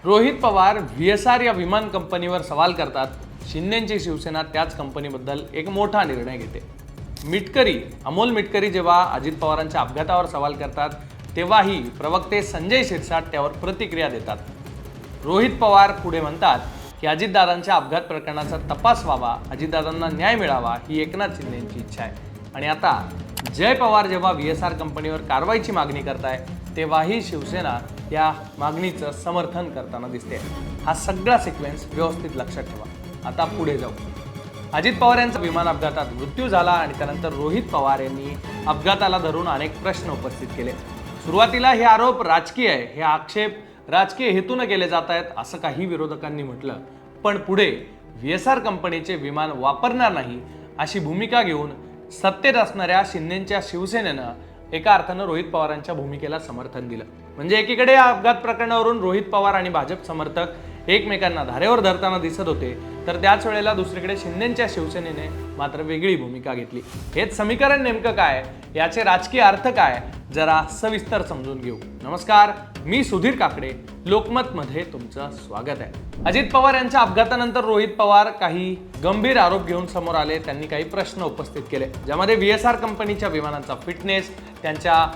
Rohit Pawar VSR या विमान कंपनीवर सवाल करतात. शिंदेची शिवसेना त्याच कंपनीबद्दल एक मोठा निर्णय घेते. अमोल मिटकरी जेव्हा अजित पवारांच्या अपघातावर सवाल करतात तेव्हाही प्रवक्ते संजय शिरसाट त्यावर प्रतिक्रिया देतात. रोहित पवार पुढे म्हणतात की अजितदादांच्या अपघात प्रकरणाचा तपास व्हावा, अजितदादांना न्याय मिळावा ही एकनाथ शिंदेची इच्छा आहे. आणि आता जय पवार जेव्हा VSR कंपनीवर कारवाईची मागणी करताय तेव्हाही शिवसेना या मागणीचं समर्थन करताना दिसते. हा सगळा सिक्वेन्स व्यवस्थित लक्षात ठेवा. आता पुढे जाऊ. अजित पवार यांचा विमान अपघातात मृत्यू झाला आणि त्यानंतर रोहित पवार यांनी अपघाताला धरून अनेक प्रश्न उपस्थित केले. सुरुवातीला हे आरोप राजकीय आहे, हे आक्षेप राजकीय हेतून केले जात आहेत असं काही विरोधकांनी म्हटलं. पण पुढे VSR कंपनीचे विमान वापरणार नाही अशी भूमिका घेऊन सत्तेत असणाऱ्या शिंदेच्या शिवसेनेनं एका अर्थानं रोहित पवारांच्या भूमिकेला समर्थन दिलं. म्हणजे एकीकडे या अपघात प्रकरणावरून रोहित पवार आणि भाजप समर्थक एकमेकांना धारेवर धरताना दिसत होते, तर त्याच वेळेला दुसरीकडे शिंदेच्या शिवसेनेने मात्र वेगळी भूमिका घेतली. हेच समीकरण नेमकं काय, याचे राजकीय अर्थ काय, जरा सविस्तर समजून घेऊ. नमस्कार, मी सुधीर काकडे, लोकमतमध्ये तुमचं स्वागत आहे. अजित पवार यांच्या अपघातानंतर रोहित पवार काही गंभीर आरोप घेऊन समोर आले. त्यांनी काही प्रश्न उपस्थित केले, ज्यामध्ये VSR कंपनीच्या विमानांचा फिटनेस, त्यांच्या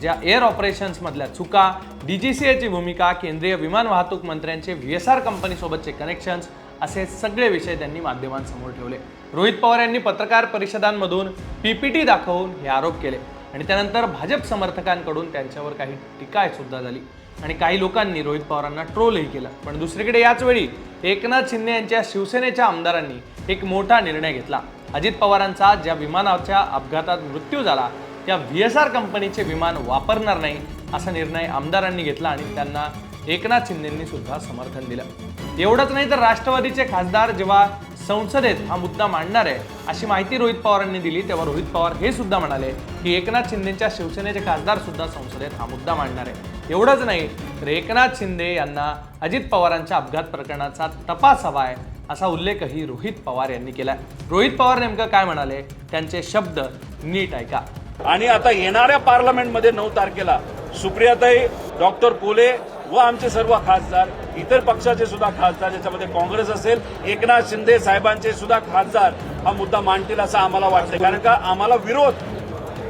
ज्या एअर ऑपरेशन्स मधल्या चुका, DGCAची भूमिका, केंद्रीय विमान वाहतूक मंत्र्यांचे VSR कंपनीसोबतचे कनेक्शन्स असे सगळे विषय त्यांनी माध्यमांसमोर ठेवले. रोहित पवार यांनी पत्रकार परिषदांमधून PPT दाखवून हे आरोप केले आणि त्यानंतर भाजप समर्थकांकडून त्यांच्यावर काही टीका सुद्धा झाली आणि काही लोकांनी रोहित पवारांना ट्रोलही केलं. पण दुसरीकडे याच वेळी एकनाथ शिंदे यांच्या शिवसेनेच्या आमदारांनी एक मोठा निर्णय घेतला. अजित पवारांचा ज्या विमानाच्या अपघातात मृत्यू झाला त्या VSR कंपनीचे विमान वापरणार नाही असा निर्णय आमदारांनी घेतला आणि त्यांना एकनाथ शिंदेंनी सुद्धा समर्थन दिलं. एवढंच नाही तर राष्ट्रवादीचे खासदार जेव्हा संसदेत हा मुद्दा मांडणार आहे अशी माहिती रोहित पवारांनी दिली, तेव्हा रोहित पवार हे सुद्धा म्हणाले की एकनाथ शिंदेच्या शिवसेनेचे खासदार सुद्धा संसदेत हा मुद्दा मांडणार आहे. एवढंच नाही तर एकनाथ शिंदे यांना अजित पवारांच्या अपघात प्रकरणाचा तपास हवा आहे असा उल्लेखही रोहित पवार यांनी केलाय. रोहित पवार नेमकं काय म्हणाले, त्यांचे शब्द नीट ऐका. आणि आता येणाऱ्या पार्लमेंटमध्ये 9 तारखेला सुप्रियाताई, डॉक्टर कोले व आमचे सर्व खासदार, इतर पक्षाचे सुद्धा खासदार, ज्याच्यामध्ये काँग्रेस असेल, एकनाथ शिंदे साहेबांचे सुद्धा खासदार हा मुद्दा मांडतील असं आम्हाला वाटतं. कारण का आम्हाला विरोध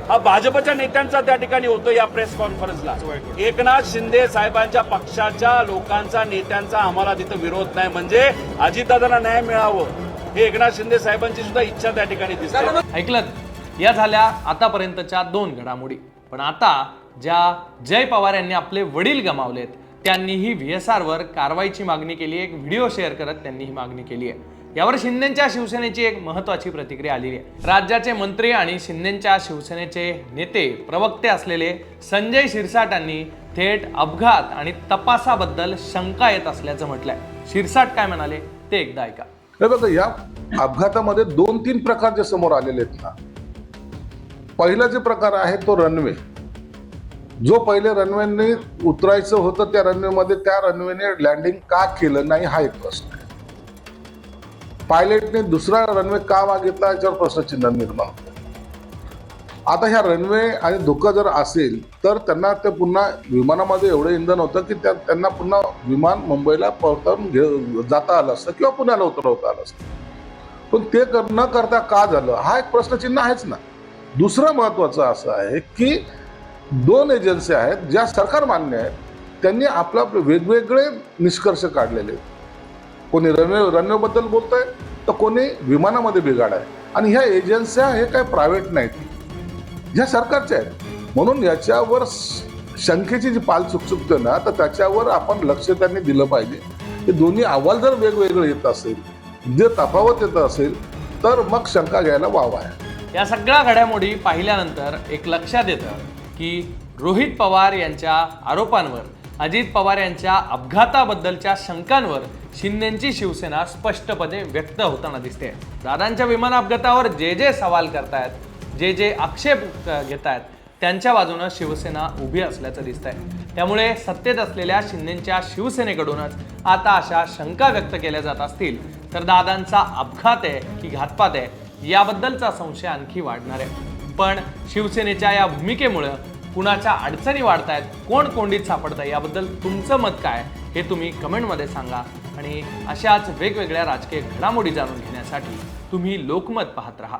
हा भाजपच्या नेत्यांचा त्या ठिकाणी होतो. या प्रेस कॉन्फरन्सला एकनाथ शिंदे साहेबांच्या पक्षाच्या लोकांचा, नेत्यांचा आम्हाला तिथं विरोध नाही. म्हणजे अजितदादांना न्याय मिळावं हे एकनाथ शिंदे साहेबांची सुद्धा इच्छा त्या ठिकाणी दिसते. ऐकलं, या झाल्या आतापर्यंतच्या 2 घडामोडी. पण आता ज्या जय पवार यांनी आपले वडील गमावलेत त्यांनीही VSR वर कारवाईची मागणी केली. एक व्हिडिओ शेअर करत त्यांनी ही मागणी केली आहे. यावर शिंदेच्या शिवसेनेची एक महत्वाची प्रतिक्रिया आलेली आहे. राज्याचे मंत्री आणि शिंदेच्या शिवसेनेचे नेते, प्रवक्ते असलेले संजय शिरसाटांनी थेट अपघात आणि तपासाबद्दल शंका येत असल्याचं म्हटलंय. शिरसाट काय म्हणाले ते एकदा ऐका. बघा, या अपघातामध्ये 2-3 प्रकार जे समोर आलेले आहेत ना. पहिला जे प्रकार आहे तो रनवे. जो पहिले रनवेने उतरायचं होतं त्या रनवेने लँडिंग का केलं नाही हा एक प्रश्न आहे. पायलटने दुसरा रनवे का मागितला याच्यावर प्रश्नचिन्ह निर्माण होतं. आता ह्या रनवे आणि धोका जर असेल तर त्यांना ते पुन्हा विमानामध्ये एवढं इंधन होतं की त्यांना पुन्हा विमान मुंबईला परतून जाता आलं असतं किंवा पुण्याला उतरवता आलं असतं. पण ते न करता का झालं हा एक प्रश्नचिन्ह आहेच ना. दुसरं महत्वाचं असं आहे की 2 एजन्सी आहेत ज्या सरकार मान्य आहेत, त्यांनी आपला वेगवेगळे निष्कर्ष काढलेले. कोणी रनवेबद्दल बोलतंय तर कोणी विमानामध्ये बिघाड आहे. आणि ह्या एजन्स्या हे काही प्रायव्हेट नाहीत, ह्या सरकारच्या आहेत. म्हणून याच्यावर शंकेची जी पाल चुकचुकते ना, तर त्याच्यावर आपण लक्ष त्यांनी दिलं पाहिजे. हे दोन्ही अहवाल जर वेगवेगळे येत असेल, जे तफावत येत असेल तर मग शंका घ्यायला वाव आहे. या सगळ्या घडामोडी पाहिल्यानंतर एक लक्षात येतं की रोहित पवार यांच्या आरोपांवर, अजित पवार यांच्या अपघाताबद्दलच्या शंकांवर शिंदेची शिवसेना स्पष्टपणे व्यक्त होताना दिसते. दादांच्या विमान अपघातावर जे सवाल करतायत, जे आक्षेप घेतायत त्यांच्या बाजूने शिवसेना उभी असल्याचं दिसतंय. त्यामुळे सत्तेत असलेल्या शिंदेच्या शिवसेनेकडूनच आता अशा शंका व्यक्त केल्या जात असतील तर दादांचा अपघात आहे की घातपात आहे याबद्दलचा संशय आणखी वाढणार आहे. पण शिवसेनेच्या या भूमिकेमुळे कुणाच्या अडचणी वाढतायत, कोण कोंडीत सापडतंय, याबद्दल तुमचं मत काय हे तुम्ही कमेंटमध्ये सांगा. आणि अशाच वेगवेगळ्या राजकीय घडामोडी जाणून घेण्यासाठी तुम्ही लोकमत पाहत राहा.